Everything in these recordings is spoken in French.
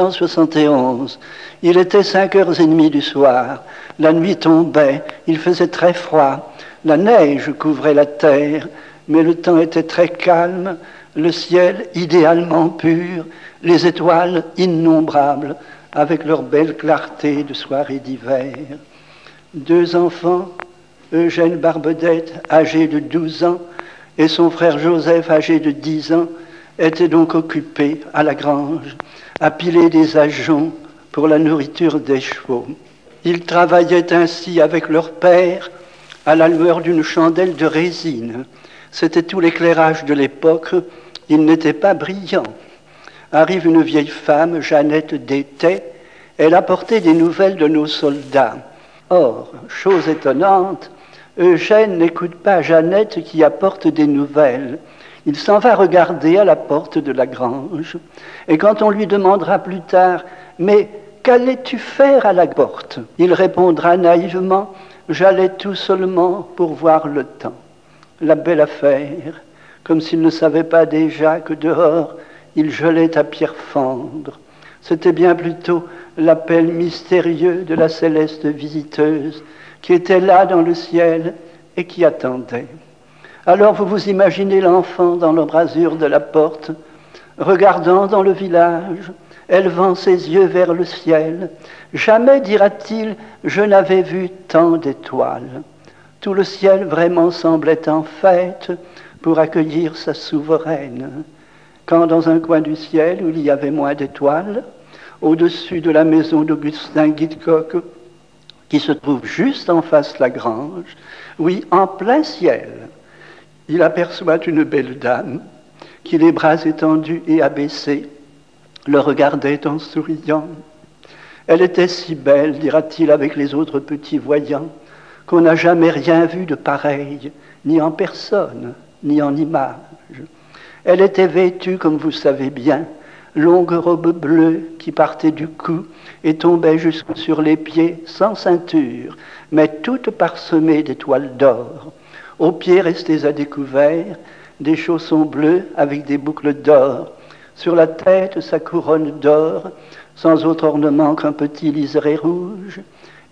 1871. Il était 5h30 du soir. La nuit tombait, il faisait très froid. La neige couvrait la terre, mais le temps était très calme, le ciel idéalement pur, les étoiles innombrables, avec leur belle clarté de soirée d'hiver. 2 enfants, Eugène Barbedette, âgé de 12 ans, et son frère Joseph, âgé de 10 ans, étaient donc occupés à la grange, à piler des ajoncs pour la nourriture des chevaux. Ils travaillaient ainsi avec leur père à la lueur d'une chandelle de résine. C'était tout l'éclairage de l'époque, il n'était pas brillant. Arrive une vieille femme, Jeannette Détais, elle apportait des nouvelles de nos soldats. Or, chose étonnante, Eugène n'écoute pas Jeannette qui apporte des nouvelles. Il s'en va regarder à la porte de la grange. Et quand on lui demandera plus tard « Mais qu'allais-tu faire à la porte ?» il répondra naïvement « J'allais tout seulement pour voir le temps. » La belle affaire, comme s'il ne savait pas déjà que dehors, il gelait à pierre fendre. C'était bien plutôt l'appel mystérieux de la céleste visiteuse qui était là dans le ciel et qui attendait. Alors vous vous imaginez l'enfant dans l'embrasure de la porte, regardant dans le village, élevant ses yeux vers le ciel. Jamais, dira-t-il, je n'avais vu tant d'étoiles. Tout le ciel vraiment semblait en fête pour accueillir sa souveraine. Quand dans un coin du ciel où il y avait moins d'étoiles, au-dessus de la maison d'Augustin Guitcoq, qui se trouve juste en face de la grange, oui, en plein ciel, il aperçoit une belle dame qui, les bras étendus et abaissés, le regardait en souriant. Elle était si belle, dira-t-il avec les autres petits voyants, qu'on n'a jamais rien vu de pareil, ni en personne, ni en image. Elle était vêtue, comme vous savez bien, longue robe bleue qui partait du cou et tombait jusque sur les pieds sans ceinture, mais toute parsemée d'étoiles d'or. Aux pieds restés à découvert, des chaussons bleus avec des boucles d'or. Sur la tête, sa couronne d'or, sans autre ornement qu'un petit liseré rouge.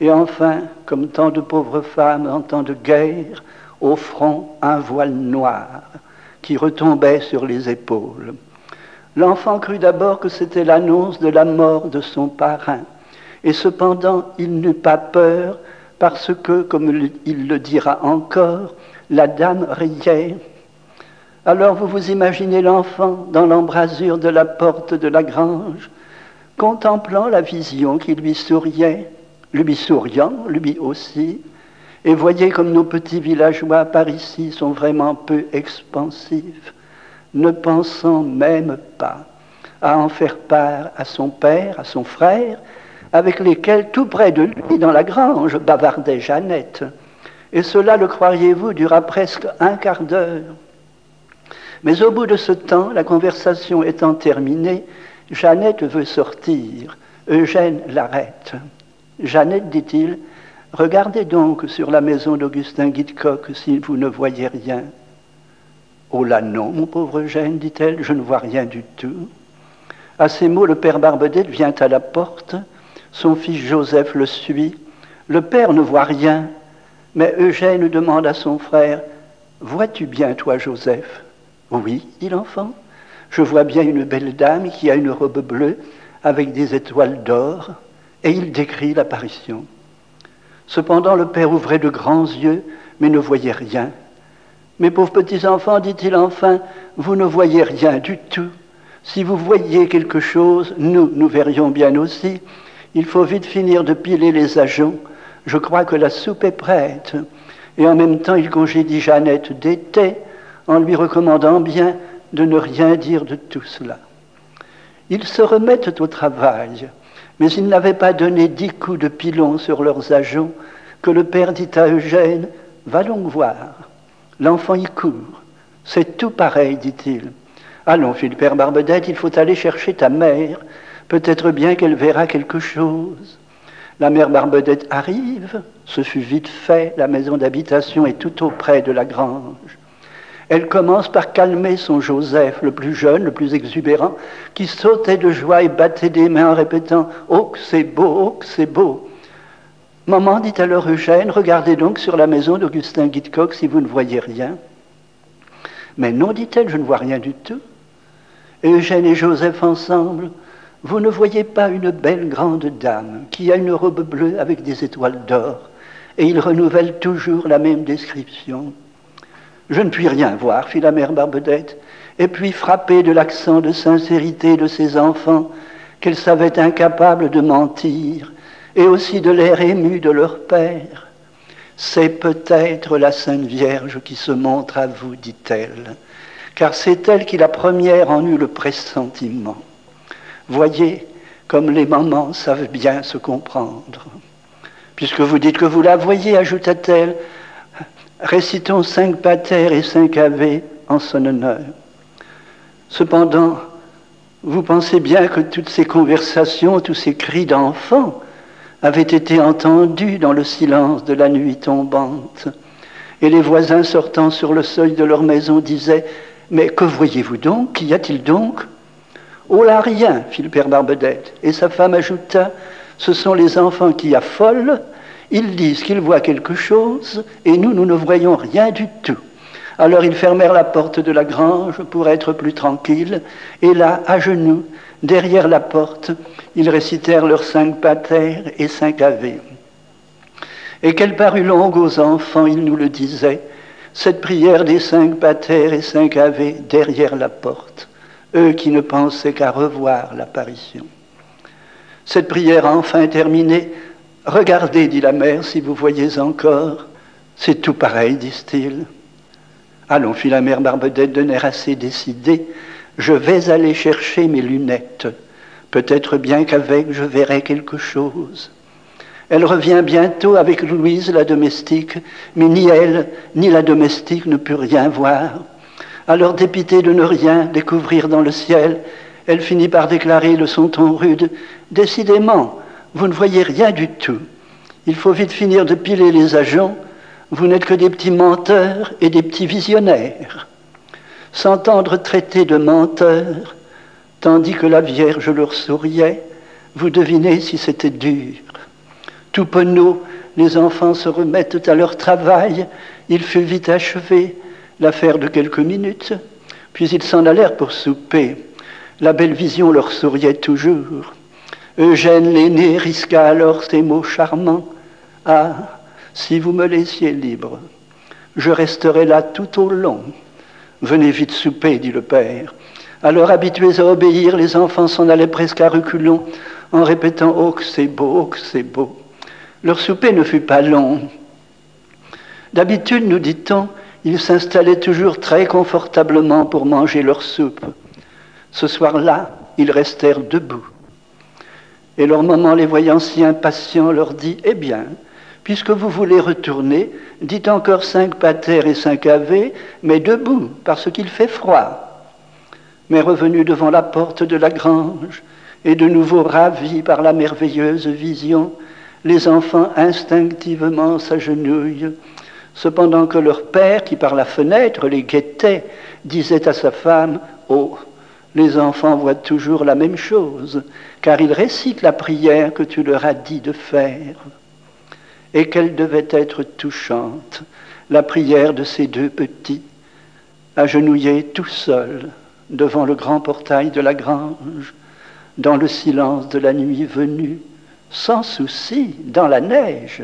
Et enfin, comme tant de pauvres femmes en temps de guerre, au front, un voile noir qui retombait sur les épaules. L'enfant crut d'abord que c'était l'annonce de la mort de son parrain. Et cependant, il n'eut pas peur parce que, comme il le dira encore, la dame riait. Alors vous vous imaginez l'enfant dans l'embrasure de la porte de la grange, contemplant la vision qui lui souriait, lui souriant, lui aussi, et voyez comme nos petits villageois par ici sont vraiment peu expansifs, ne pensant même pas à en faire part à son père, à son frère, avec lesquels, tout près de lui, dans la grange, bavardait Jeannette. Et cela, le croiriez-vous, dura presque un quart d'heure. Mais au bout de ce temps, la conversation étant terminée, Jeannette veut sortir. Eugène l'arrête. Jeannette, dit-il, regardez donc sur la maison d'Augustin Guitcoq si vous ne voyez rien. Oh là non, mon pauvre Eugène, dit-elle, je ne vois rien du tout. À ces mots, le père Barbedette vient à la porte, son fils Joseph le suit. Le père ne voit rien, mais Eugène demande à son frère, « Vois-tu bien, toi, Joseph ?» « Oui, dit l'enfant, je vois bien une belle dame qui a une robe bleue avec des étoiles d'or, et il décrit l'apparition. Cependant, le père ouvrait de grands yeux, mais ne voyait rien. « Mes pauvres petits-enfants, dit-il enfin, vous ne voyez rien du tout. Si vous voyiez quelque chose, nous verrions bien aussi. Il faut vite finir de piler les ajoncs. Je crois que la soupe est prête. » Et en même temps, il congédie Jeannette Détais en lui recommandant bien de ne rien dire de tout cela. Ils se remettent au travail, mais ils n'avaient pas donné 10 coups de pilon sur leurs ajoncs que le père dit à Eugène, « Va donc voir. » L'enfant y court. « C'est tout pareil, dit-il. »« Allons, fit le père Barbedette, il faut aller chercher ta mère. Peut-être bien qu'elle verra quelque chose. » La mère Barbedette arrive. Ce fut vite fait. La maison d'habitation est tout auprès de la grange. Elle commence par calmer son Joseph, le plus jeune, le plus exubérant, qui sautait de joie et battait des mains en répétant « Oh, que c'est beau, oh, que c'est beau !» Maman, dit alors Eugène, regardez donc sur la maison d'Augustin Guitcoq si vous ne voyez rien. Mais non, dit-elle, je ne vois rien du tout. Et Eugène et Joseph ensemble, vous ne voyez pas une belle grande dame qui a une robe bleue avec des étoiles d'or, et il renouvelle toujours la même description. Je ne puis rien voir, fit la mère Barbedette, et puis frappée de l'accent de sincérité de ses enfants, qu'elle savait incapable de mentir, et aussi de l'air ému de leur père. C'est peut-être la Sainte Vierge qui se montre à vous, dit-elle, car c'est elle qui la première en eut le pressentiment. Voyez comme les mamans savent bien se comprendre. Puisque vous dites que vous la voyez, ajouta-t-elle, récitons 5 Pater et 5 Ave en son honneur. Cependant, vous pensez bien que toutes ces conversations, tous ces cris d'enfants avaient été entendus dans le silence de la nuit tombante. Et les voisins sortant sur le seuil de leur maison disaient « Mais que voyez-vous donc? Qu'y a-t-il donc ?» « Oh là, rien, fit le père Barbedette. Et sa femme ajouta « Ce sont les enfants qui affolent, ils disent qu'ils voient quelque chose, et nous ne voyons rien du tout. » Alors ils fermèrent la porte de la grange pour être plus tranquilles, et là, à genoux, derrière la porte, ils récitèrent leurs 5 Pater et 5 Ave. Et qu'elle parut longue aux enfants, ils nous le disaient, cette prière des 5 Pater et 5 Ave derrière la porte, eux qui ne pensaient qu'à revoir l'apparition. Cette prière enfin terminée, « Regardez, dit la mère, si vous voyez encore. » « C'est tout pareil, disent-ils. » « Allons, fit la mère Barbedette d'un air assez décidé, je vais aller chercher mes lunettes. Peut-être bien qu'avec je verrai quelque chose. » Elle revient bientôt avec Louise, la domestique, mais ni elle, ni la domestique ne put rien voir. Alors, dépitée de ne rien découvrir dans le ciel, elle finit par déclarer de son ton rude « Décidément, vous ne voyez rien du tout. Il faut vite finir de piler les ajoncs. Vous n'êtes que des petits menteurs et des petits visionnaires. » S'entendre traiter de menteurs, tandis que la Vierge leur souriait, vous devinez si c'était dur. Tout penaud, les enfants se remettent à leur travail, il fut vite achevé, l'affaire de quelques minutes, puis ils s'en allèrent pour souper. La belle vision leur souriait toujours. Eugène l'aîné risqua alors ces mots charmants. « Ah, si vous me laissiez libre, je resterai là tout au long. » « Venez vite souper, dit le père. Alors, habitués à obéir, les enfants s'en allaient presque à reculons, en répétant « Oh, que c'est beau, oh, que c'est beau !» Leur souper ne fut pas long. D'habitude, nous dit-on, ils s'installaient toujours très confortablement pour manger leur soupe. Ce soir-là, ils restèrent debout. Et leur maman, les voyant si impatients, leur dit « Eh bien, puisque vous voulez retourner, dites encore 5 Pater et 5 Ave, mais debout, parce qu'il fait froid. » Mais revenus devant la porte de la grange, et de nouveau ravis par la merveilleuse vision, les enfants instinctivement s'agenouillent, cependant que leur père, qui par la fenêtre les guettait, disait à sa femme « Oh, les enfants voient toujours la même chose, car ils récitent la prière que tu leur as dit de faire. » Et qu'elle devait être touchante, la prière de ces 2 petits, agenouillés tout seuls devant le grand portail de la grange, dans le silence de la nuit venue, sans souci, dans la neige,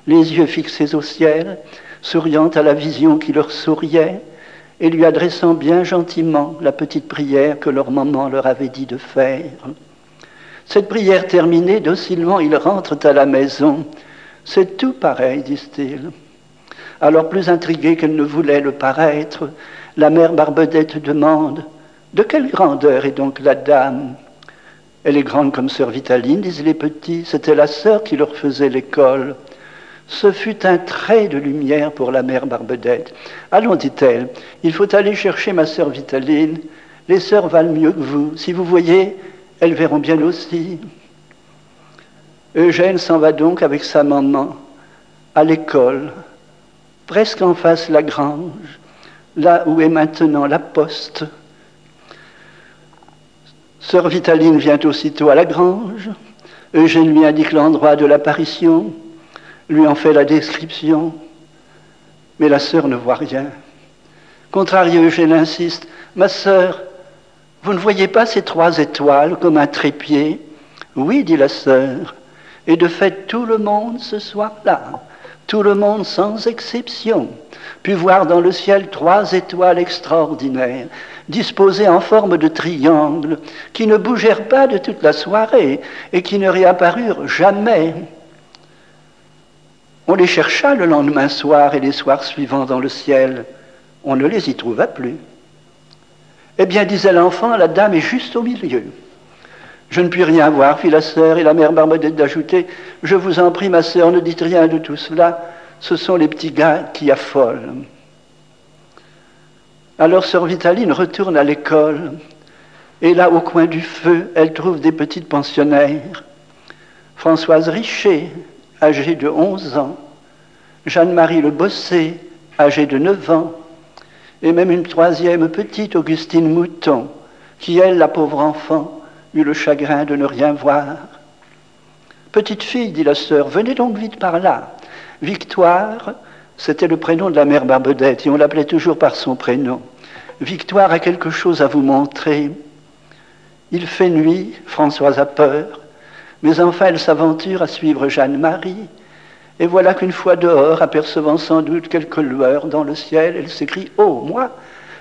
les yeux fixés au ciel, souriant à la vision qui leur souriait, et lui adressant bien gentiment la petite prière que leur maman leur avait dit de faire. Cette prière terminée, docilement ils rentrent à la maison. C'est tout pareil, disent-ils. Alors, plus intriguée qu'elle ne voulait le paraître, la mère Barbedette demande « De quelle grandeur est donc la dame ?» « Elle est grande comme sœur Vitaline, disent les petits. C'était la sœur qui leur faisait l'école. » Ce fut un trait de lumière pour la mère Barbedette. « Allons, dit-elle, il faut aller chercher ma sœur Vitaline. Les sœurs valent mieux que vous. Si vous voyez, elles verront bien aussi. » Eugène s'en va donc avec sa maman à l'école, presque en face la grange, là où est maintenant la poste. Sœur Vitaline vient aussitôt à la grange. Eugène lui indique l'endroit de l'apparition, lui en fait la description, mais la sœur ne voit rien. Contrarié, Eugène insiste. « Ma sœur, vous ne voyez pas ces 3 étoiles comme un trépied ?» « Oui, dit la sœur, et de fait tout le monde ce soir-là, tout le monde sans exception, put voir dans le ciel 3 étoiles extraordinaires, disposées en forme de triangle, qui ne bougèrent pas de toute la soirée et qui ne réapparurent jamais. On les chercha le lendemain soir et les soirs suivants dans le ciel. On ne les y trouva plus. Eh bien, disait l'enfant, la dame est juste au milieu. Je ne puis rien voir, fit la sœur, et la mère Barbedette d'ajouter, je vous en prie, ma sœur, ne dites rien de tout cela, ce sont les petits gars qui affolent. Alors sœur Vitaline retourne à l'école, et là, au coin du feu, elle trouve des petites pensionnaires. Françoise Richer, âgée de 11 ans, Jeanne-Marie Le Bossé, âgée de 9 ans, et même une 3e petite, Augustine Mouton, qui, elle, la pauvre enfant, eut le chagrin de ne rien voir. « Petite fille, dit la sœur, venez donc vite par là. » Victoire, c'était le prénom de la mère Barbedette, et on l'appelait toujours par son prénom. « Victoire a quelque chose à vous montrer. » Il fait nuit, Françoise a peur, mais enfin elle s'aventure à suivre Jeanne-Marie, et voilà qu'une fois dehors, apercevant sans doute quelques lueurs dans le ciel, elle s'écrie « Oh, moi !»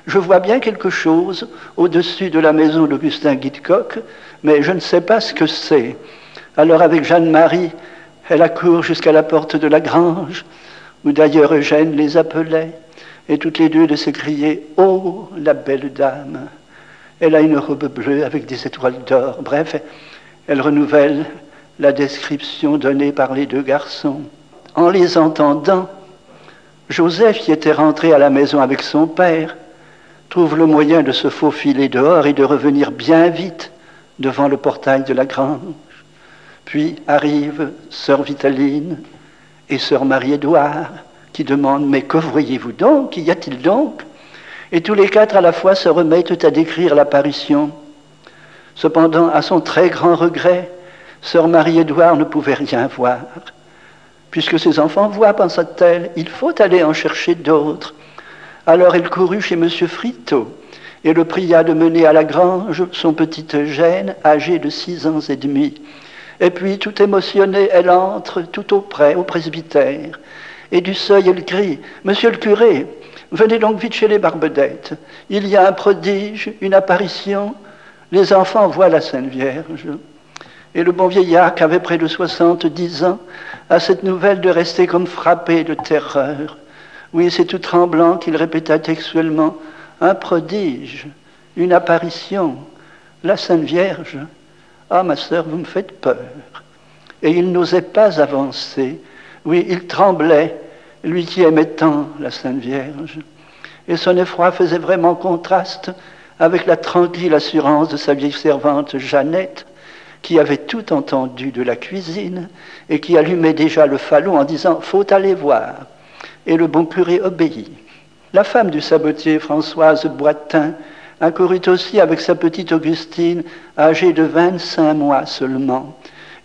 Je vois bien quelque chose au-dessus de la maison d'Augustin Guitcoq, mais je ne sais pas ce que c'est. Alors avec Jeanne-Marie, elle accourt jusqu'à la porte de la grange, où d'ailleurs Eugène les appelait, et toutes les deux de s'écrier « Oh, la belle dame !» Elle a une robe bleue avec des étoiles d'or. Bref, elle renouvelle la description donnée par les 2 garçons. En les entendant, Joseph, qui était rentré à la maison avec son père, trouve le moyen de se faufiler dehors et de revenir bien vite devant le portail de la grange. Puis arrivent sœur Vitaline et sœur Marie-Édouard qui demandent « Mais que voyez-vous donc? Qu'y a-t-il donc ?» Et tous les 4 à la fois se remettent à décrire l'apparition. Cependant, à son très grand regret, sœur Marie-Édouard ne pouvait rien voir. Puisque ses enfants voient, pensa-t-elle, il faut aller en chercher d'autres. Alors elle courut chez M. Friteau et le pria de mener à la grange son petit Eugène, âgé de 6 ans et demi. Et puis, tout émotionnée, elle entre tout auprès, au presbytère. Et du seuil, elle crie « Monsieur le curé, venez donc vite chez les Barbedettes. Il y a un prodige, une apparition. Les enfants voient la Sainte Vierge. » Et le bon vieillard, qui avait près de 70 ans, a cette nouvelle de rester comme frappé de terreur. Oui, c'est tout tremblant qu'il répéta textuellement « Un prodige, une apparition, la Sainte Vierge. Ah, ma sœur, vous me faites peur. » Et il n'osait pas avancer. Oui, il tremblait, lui qui aimait tant la Sainte Vierge. Et son effroi faisait vraiment contraste avec la tranquille assurance de sa vieille servante Jeannette, qui avait tout entendu de la cuisine et qui allumait déjà le falot en disant « Faut aller voir ». Et le bon curé obéit. La femme du sabotier, Françoise Boitin, accourut aussi avec sa petite Augustine, âgée de 25 mois seulement,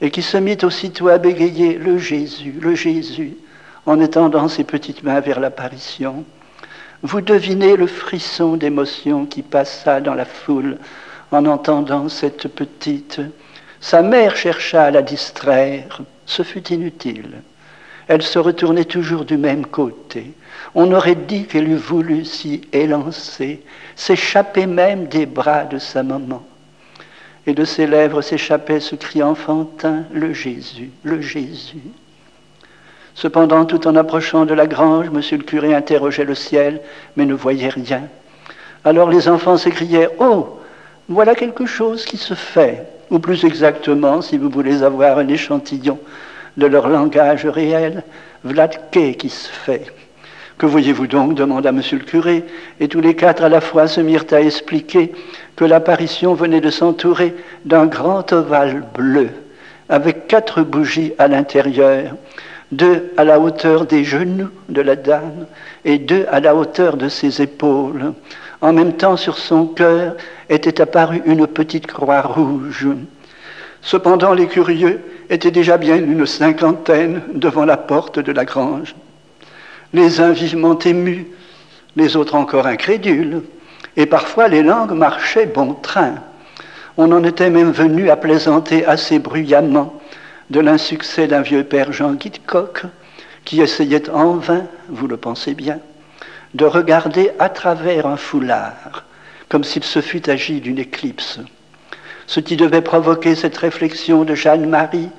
et qui se mit aussitôt à bégayer le Jésus, en étendant ses petites mains vers l'apparition. Vous devinez le frisson d'émotion qui passa dans la foule en entendant cette petite. Sa mère chercha à la distraire, ce fut inutile. Elle se retournait toujours du même côté. On aurait dit qu'elle eût voulu s'y élancer, s'échapper même des bras de sa maman. Et de ses lèvres s'échappait ce cri enfantin, le Jésus, le Jésus. Cependant, tout en approchant de la grange, monsieur le curé interrogeait le ciel, mais ne voyait rien. Alors les enfants s'écrièrent « Oh, voilà quelque chose qui se fait !» Ou plus exactement, si vous voulez avoir un échantillon de leur langage réel, v'là qui se fait. Que voyez-vous donc demanda monsieur le curé, et tous les 4 à la fois se mirent à expliquer que l'apparition venait de s'entourer d'un grand ovale bleu, avec 4 bougies à l'intérieur, 2 à la hauteur des genoux de la dame et 2 à la hauteur de ses épaules. En même temps, sur son cœur était apparue une petite croix rouge. Cependant, les curieux étaient déjà bien une cinquantaine devant la porte de la grange. Les uns vivement émus, les autres encore incrédules, et parfois les langues marchaient bon train. On en était même venu à plaisanter assez bruyamment de l'insuccès d'un vieux père Jean Guitcoq, qui essayait en vain, vous le pensez bien, de regarder à travers un foulard, comme s'il se fût agi d'une éclipse. Ce qui devait provoquer cette réflexion de Jeanne-Marie,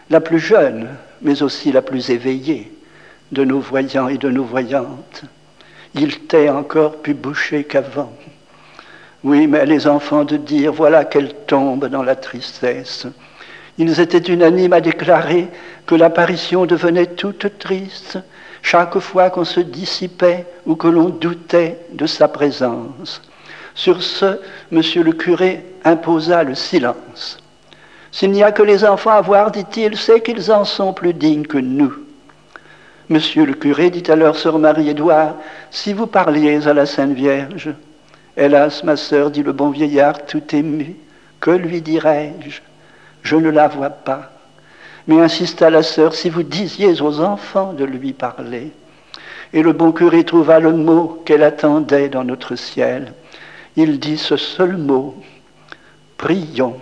la plus jeune, mais aussi la plus éveillée de nos voyants et de nos voyantes. Il t'est encore plus bouché qu'avant. Oui, mais les enfants de dire, voilà qu'elles tombent dans la tristesse. Ils étaient unanimes à déclarer que l'apparition devenait toute triste chaque fois qu'on se dissipait ou que l'on doutait de sa présence. Sur ce, monsieur le curé imposa le silence. S'il n'y a que les enfants à voir, dit-il, c'est qu'ils en sont plus dignes que nous. Monsieur le curé, dit alors sœur Marie-Édouard, si vous parliez à la Sainte Vierge. Hélas, ma sœur, dit le bon vieillard tout ému, que lui dirais-je? Je ne la vois pas. Mais insista la sœur, si vous disiez aux enfants de lui parler. Et le bon curé trouva le mot qu'elle attendait dans notre ciel. Il dit ce seul mot, prions.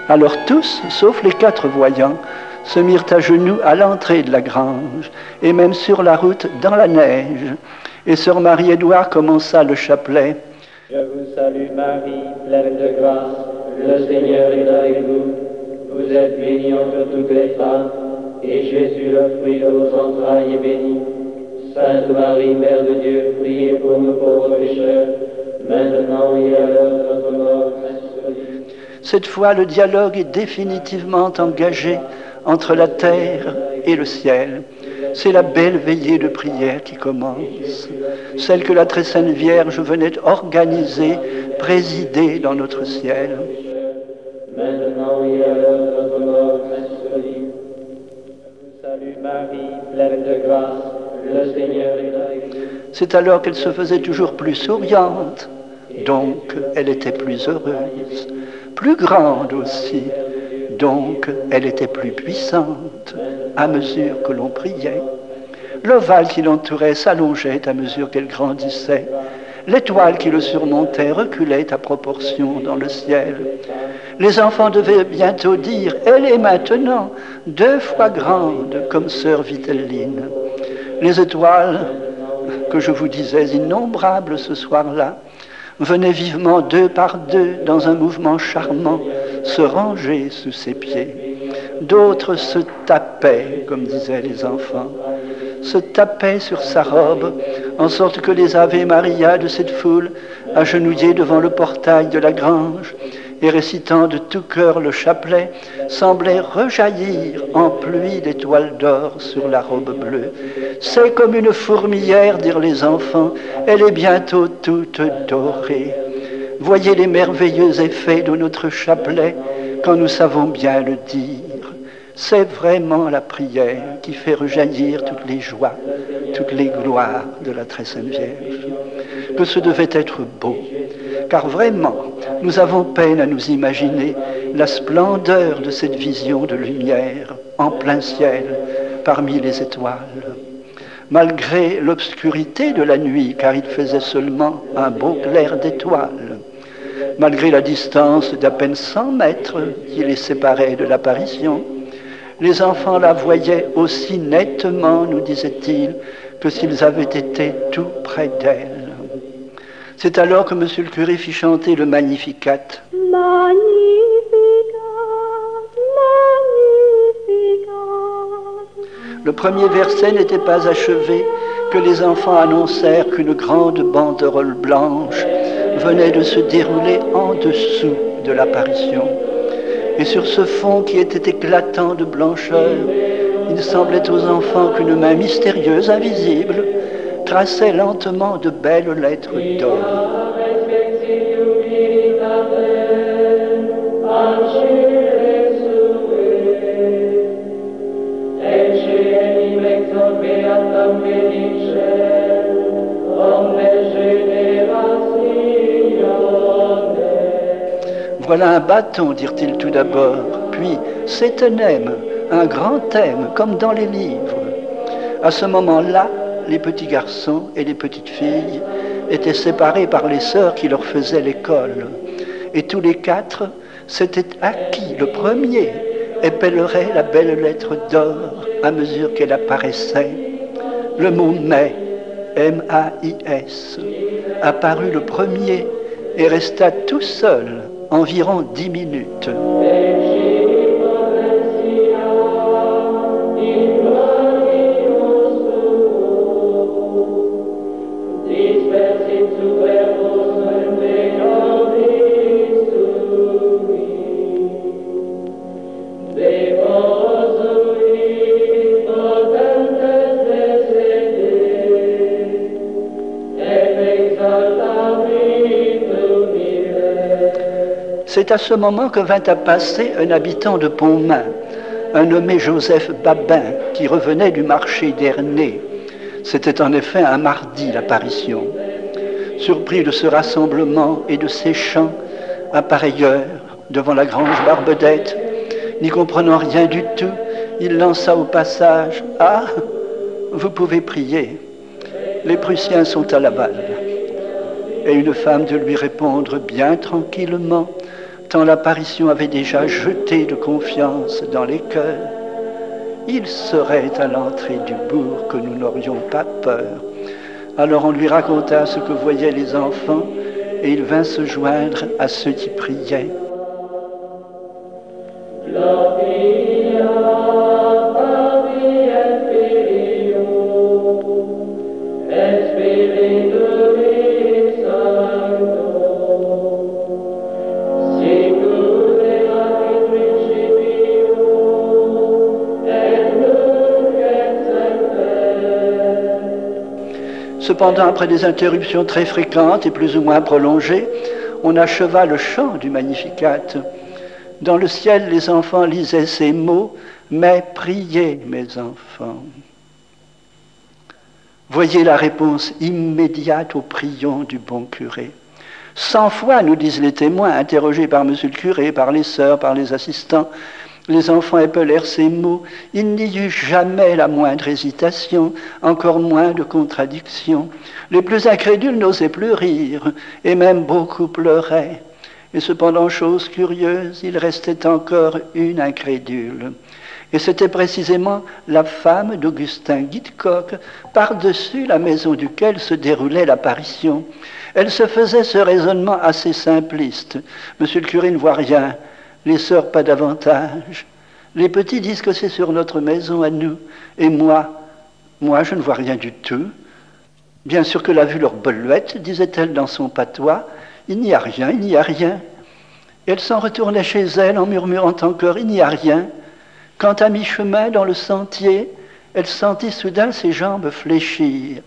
Alors tous, sauf les 4 voyants, se mirent à genoux à l'entrée de la grange, et même sur la route dans la neige. Et sœur Marie-Édouard commença le chapelet. Je vous salue Marie, pleine de grâce, le Seigneur est avec vous. Vous êtes bénie entre toutes les femmes, et Jésus, le fruit de vos entrailles, est béni. Sainte Marie, Mère de Dieu, priez pour nous pauvres pécheurs, maintenant et à l'heure de notre mort. Cette fois, le dialogue est définitivement engagé entre la terre et le ciel. C'est la belle veillée de prière qui commence, celle que la très sainte Vierge venait organiser, présider dans notre ciel. Maintenant et à l'heure de notre mort, salut Marie, pleine de grâce, le Seigneur est avec vous. C'est alors qu'elle se faisait toujours plus souriante, donc elle était plus heureuse, plus grande aussi, donc elle était plus puissante à mesure que l'on priait. L'ovale qui l'entourait s'allongeait à mesure qu'elle grandissait. L'étoile qui le surmontait reculait à proportion dans le ciel. Les enfants devaient bientôt dire « Elle est maintenant 2 fois grande comme sœur Vitelline ». Les étoiles, que je vous disais innombrables ce soir-là, venaient vivement 2 par 2 dans un mouvement charmant se ranger sous ses pieds. D'autres se tapaient, comme disaient les enfants, se tapaient sur sa robe, en sorte que les Ave Maria de cette foule, agenouillés devant le portail de la grange et récitant de tout cœur le chapelet, semblaient rejaillir en pluie d'étoiles d'or sur la robe bleue. C'est comme une fourmilière, dirent les enfants, elle est bientôt toute dorée. Voyez les merveilleux effets de notre chapelet quand nous savons bien le dire. C'est vraiment la prière qui fait rejaillir toutes les joies, toutes les gloires de la très sainte Vierge. Que ce devait être beau, car vraiment, nous avons peine à nous imaginer la splendeur de cette vision de lumière en plein ciel parmi les étoiles. Malgré l'obscurité de la nuit, car il faisait seulement un beau clair d'étoiles, malgré la distance d'à peine 100 mètres qui les séparait de l'apparition, les enfants la voyaient aussi nettement, nous disait-il, que s'ils avaient été tout près d'elle. C'est alors que monsieur le curé fit chanter le Magnificat. Magnificat, Magnificat. Le premier verset n'était pas achevé que les enfants annoncèrent qu'une grande banderole blanche venait de se dérouler en dessous de l'apparition. Et sur ce fond qui était éclatant de blancheur, il semblait aux enfants qu'une main mystérieuse, invisible, traçait lentement de belles lettres d'or. Voilà un bâton, dirent-ils tout d'abord, puis c'est un thème, un grand thème, comme dans les livres. À ce moment-là, les petits garçons et les petites filles étaient séparés par les sœurs qui leur faisaient l'école. Et tous les quatre s'étaient acquis le premier épellerait la belle lettre d'or à mesure qu'elle apparaissait. Le mot « mais », M-A-I-S, apparut le premier et resta tout seul environ 10 minutes. C'est à ce moment que vint à passer un habitant de Pontmain, un nommé Joseph Babin, qui revenait du marché d'Ernée. C'était en effet un mardi l'apparition. Surpris de ce rassemblement et de ces chants, à pareille heure, devant la grange Barbedette, n'y comprenant rien du tout, il lança au passage « Ah, vous pouvez prier, les Prussiens sont à la balle. » Et une femme de lui répondre bien tranquillement, tant l'apparition avait déjà jeté de confiance dans les cœurs. Il serait à l'entrée du bourg que nous n'aurions pas peur. Alors on lui raconta ce que voyaient les enfants et il vint se joindre à ceux qui priaient. Cependant, après des interruptions très fréquentes et plus ou moins prolongées, on acheva le chant du Magnificat. Dans le ciel, les enfants lisaient ces mots « Mais priez, mes enfants ». Voyez la réponse immédiate aux prions du bon curé. 100 fois, nous disent les témoins, interrogés par monsieur le curé, par les sœurs, par les assistants, les enfants épelèrent ces mots. Il n'y eut jamais la moindre hésitation, encore moins de contradiction. Les plus incrédules n'osaient plus rire, et même beaucoup pleuraient. Et cependant, chose curieuse, il restait encore une incrédule. Et c'était précisément la femme d'Augustin Guitcoq, par-dessus la maison duquel se déroulait l'apparition. Elle se faisait ce raisonnement assez simpliste. Monsieur le curé ne voit rien. Les sœurs, pas davantage. Les petits disent que c'est sur notre maison à nous. Et moi, je ne vois rien du tout. Bien sûr que l'a vu leur belouette, disait-elle dans son patois. Il n'y a rien, il n'y a rien. Et elle s'en retournait chez elle en murmurant encore, il n'y a rien. Quand à mi-chemin dans le sentier, elle sentit soudain ses jambes fléchir.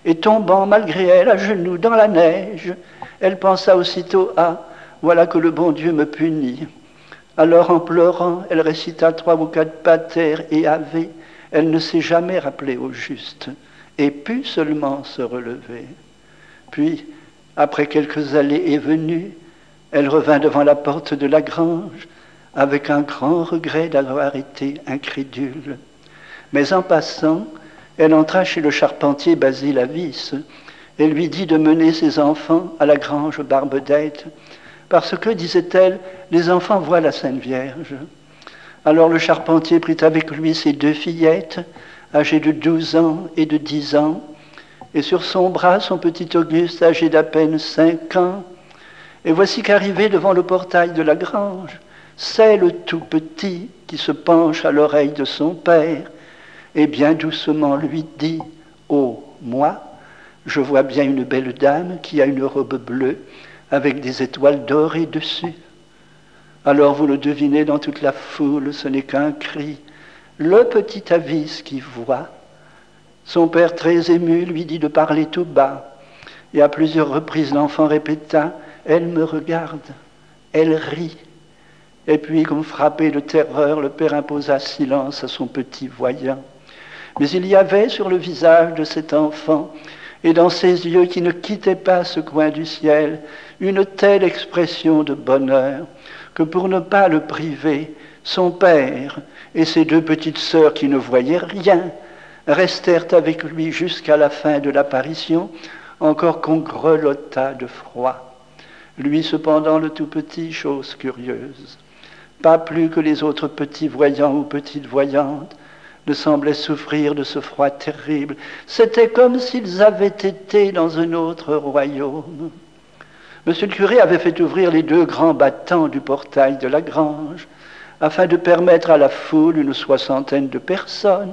Et tombant malgré elle à genoux dans la neige, elle pensa aussitôt, ah, voilà que le bon Dieu me punit. Alors, en pleurant, elle récita 3 ou 4 pater et ave. Elle ne s'est jamais rappelée au juste et put seulement se relever. Puis, après quelques allées et venues, elle revint devant la porte de la grange avec un grand regret d'avoir été incrédule. Mais en passant, elle entra chez le charpentier Basile Avis et lui dit de mener ses enfants à la grange Barbedette, parce que, disait-elle, les enfants voient la Sainte Vierge. Alors le charpentier prit avec lui ses 2 fillettes, âgées de 12 ans et de 10 ans, et sur son bras son petit Auguste, âgé d'à peine 5 ans. Et voici qu'arrivé devant le portail de la grange, c'est le tout petit qui se penche à l'oreille de son père, et bien doucement lui dit « Oh, moi, je vois bien une belle dame qui a une robe bleue, avec des étoiles dorées dessus. Alors vous le devinez dans toute la foule, ce n'est qu'un cri. Le petit Avis qui voit. Son père très ému lui dit de parler tout bas. Et à plusieurs reprises l'enfant répéta « Elle me regarde, elle rit ». Et puis, comme frappé de terreur, le père imposa silence à son petit voyant. Mais il y avait sur le visage de cet enfant et dans ses yeux qui ne quittaient pas ce coin du ciel une telle expression de bonheur que pour ne pas le priver, son père et ses deux petites sœurs qui ne voyaient rien restèrent avec lui jusqu'à la fin de l'apparition, encore qu'on grelottât de froid. Lui cependant, le tout petit, chose curieuse, pas plus que les autres petits voyants ou petites voyantes, ne semblait souffrir de ce froid terrible. C'était comme s'ils avaient été dans un autre royaume. Monsieur le curé avait fait ouvrir les deux grands battants du portail de la grange, afin de permettre à la foule, une soixantaine de personnes,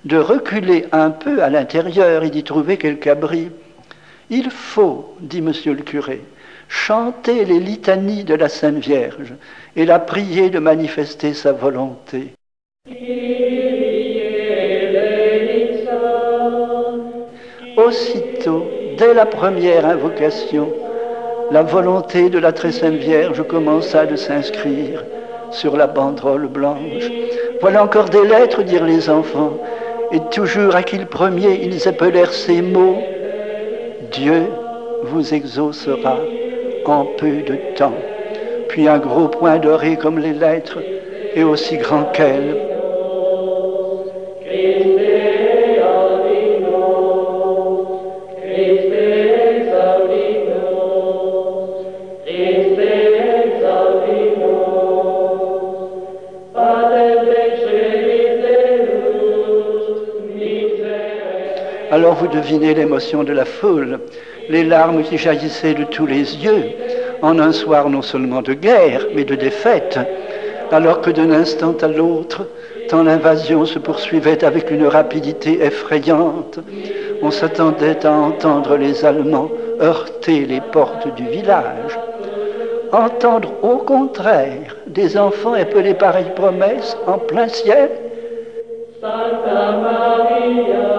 de reculer un peu à l'intérieur et d'y trouver quelque abri. « Il faut, dit monsieur le curé, chanter les litanies de la Sainte Vierge et la prier de manifester sa volonté. » Aussitôt, dès la première invocation, la volonté de la très Sainte Vierge commença de s'inscrire sur la banderole blanche. Voilà encore des lettres, dirent les enfants, et toujours à qui le premier ils appelèrent ces mots. Dieu vous exaucera en peu de temps. Puis un gros point doré comme les lettres, et aussi grand qu'elles. Alors vous devinez l'émotion de la foule, les larmes qui jaillissaient de tous les yeux, en un soir non seulement de guerre, mais de défaite, alors que d'un instant à l'autre, tant l'invasion se poursuivait avec une rapidité effrayante, on s'attendait à entendre les Allemands heurter les portes du village. Entendre au contraire des enfants appeler pareille promesse en plein ciel. Santa Maria,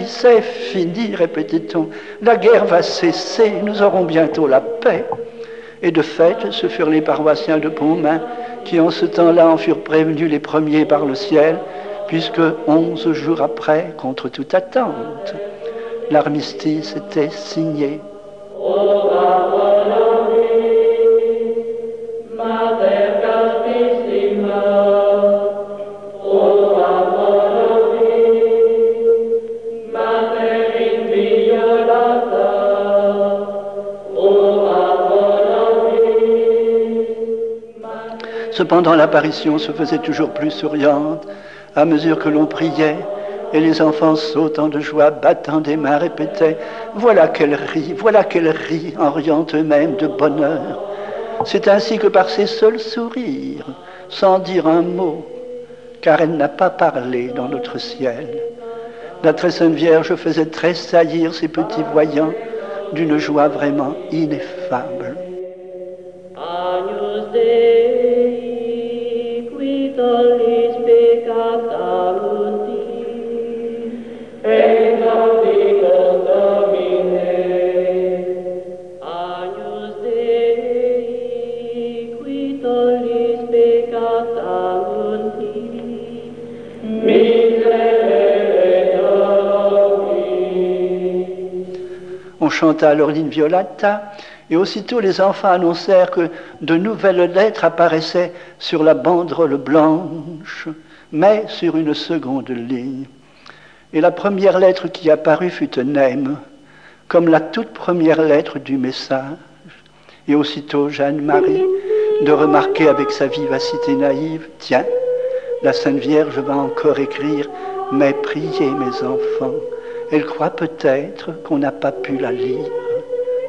c'est fini, répétait-on. La guerre va cesser, nous aurons bientôt la paix. Et de fait, ce furent les paroissiens de Pontmain qui, en ce temps-là, en furent prévenus les premiers par le ciel, puisque 11 jours après, contre toute attente, l'armistice était signé. Cependant, l'apparition se faisait toujours plus souriante à mesure que l'on priait, et les enfants sautant de joie, battant des mains, répétaient « Voilà qu'elle rit, en riant eux-mêmes de bonheur. » C'est ainsi que par ses seuls sourires, sans dire un mot, car elle n'a pas parlé dans notre ciel, la très Sainte Vierge faisait tressaillir ses petits voyants d'une joie vraiment ineffable. Agnus Dei, qui tollis peccata mundi, et nobis Domine. Agnus Dei, qui tollis peccata mundi, miserere nobis. On chanta alors l'Inviolata, et aussitôt les enfants annoncèrent que de nouvelles lettres apparaissaient sur la banderole blanche, mais sur une seconde ligne. Et la première lettre qui apparut fut un M, comme la toute première lettre du message. Et aussitôt Jeanne-Marie de remarquer avec sa vivacité naïve, « Tiens, la Sainte Vierge va encore écrire Mais priez, mes enfants, elle croit peut-être qu'on n'a pas pu la lire.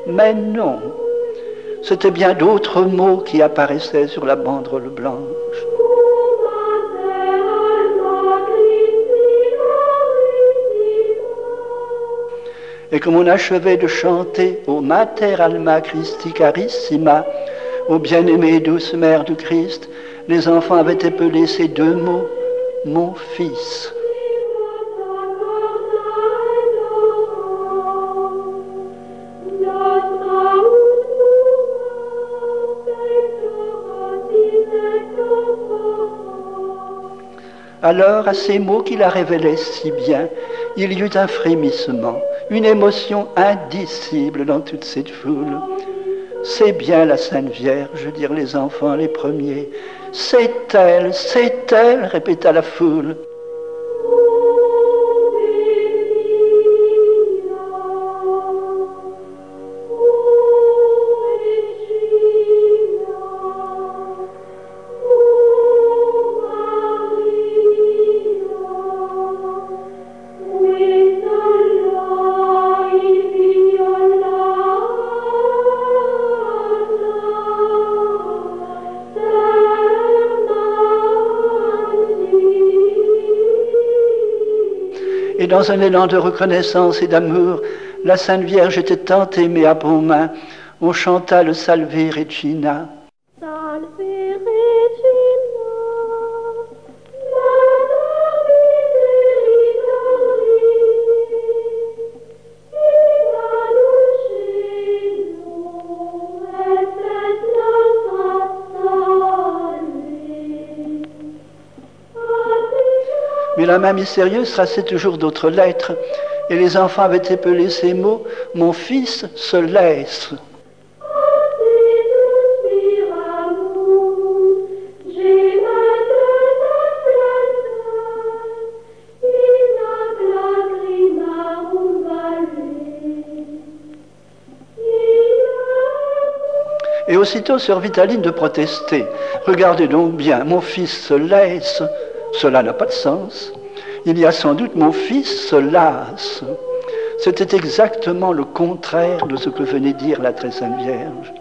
Mais non, c'était bien d'autres mots qui apparaissaient sur la banderole blanche. Et comme on achevait de chanter au Mater Alma Christi Carissima, ô bien-aimée et douce mère du Christ, les enfants avaient épelé ces deux mots, mon fils. Alors, à ces mots qui la révélaient si bien, il y eut un frémissement, une émotion indicible dans toute cette foule. C'est bien la Sainte Vierge, dirent les enfants les premiers. C'est elle, répéta la foule. Et dans un élan de reconnaissance et d'amour, la Sainte Vierge était tant aimée à bon main, on chanta le Salve Regina. Salve Regina, Mais la main mystérieuse traçait toujours d'autres lettres, et les enfants avaient épelé ces mots « Mon fils se laisse ». Et aussitôt sœur Vitaline de protester. Regardez donc bien, mon fils se laisse, cela n'a pas de sens. Il y a sans doute mon fils se lasse. C'était exactement le contraire de ce que venait dire la très sainte Vierge.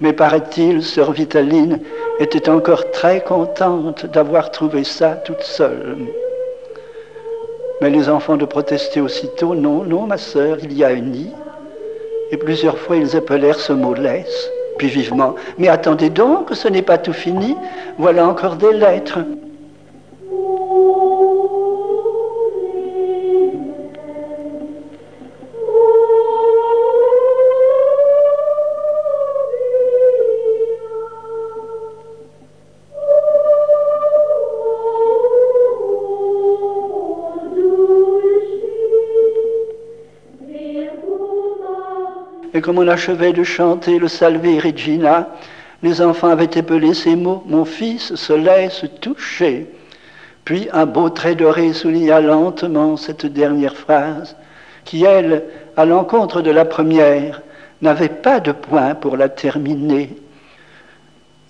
Mais paraît-il, sœur Vitaline était encore très contente d'avoir trouvé ça toute seule. Mais les enfants de protester aussitôt, non, non, ma sœur, il y a un nid. Et plusieurs fois ils appelèrent ce mot laisse. Puis vivement, mais attendez donc, ce n'est pas tout fini, voilà encore des lettres. Et comme on achevait de chanter le Salve Regina, les enfants avaient épelé ces mots « Mon fils se laisse toucher ». Puis un beau trait doré souligna lentement cette dernière phrase, qui, elle, à l'encontre de la première, n'avait pas de point pour la terminer.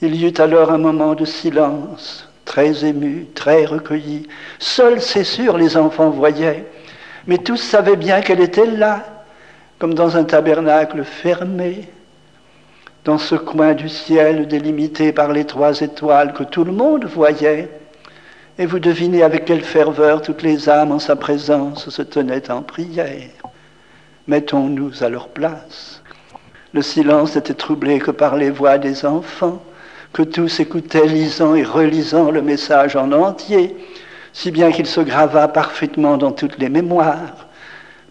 Il y eut alors un moment de silence, très ému, très recueilli. Seuls, c'est sûr, les enfants voyaient, mais tous savaient bien qu'elle était là, comme dans un tabernacle fermé, dans ce coin du ciel délimité par les 3 étoiles que tout le monde voyait. Et vous devinez avec quelle ferveur toutes les âmes en sa présence se tenaient en prière. Mettons-nous à leur place. Le silence n'était troublé que par les voix des enfants, que tous écoutaient lisant et relisant le message en entier, si bien qu'il se grava parfaitement dans toutes les mémoires.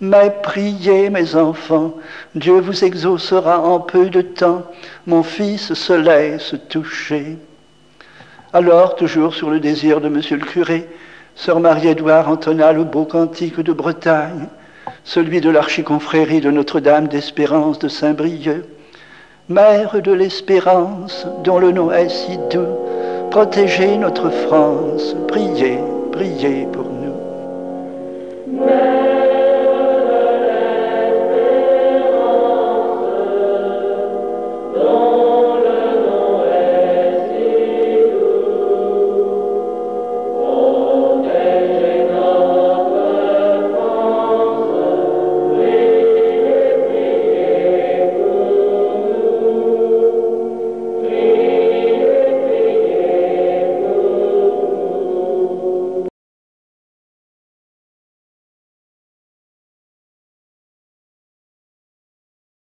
Mais priez, mes enfants, Dieu vous exaucera en peu de temps, mon fils se laisse toucher. Alors, toujours sur le désir de monsieur le curé, sœur Marie-Édouard entonna le beau cantique de Bretagne, celui de l'archiconfrérie de Notre-Dame d'Espérance de Saint-Brieuc. Mère de l'espérance, dont le nom est si doux, protégez notre France, priez, priez pour nous.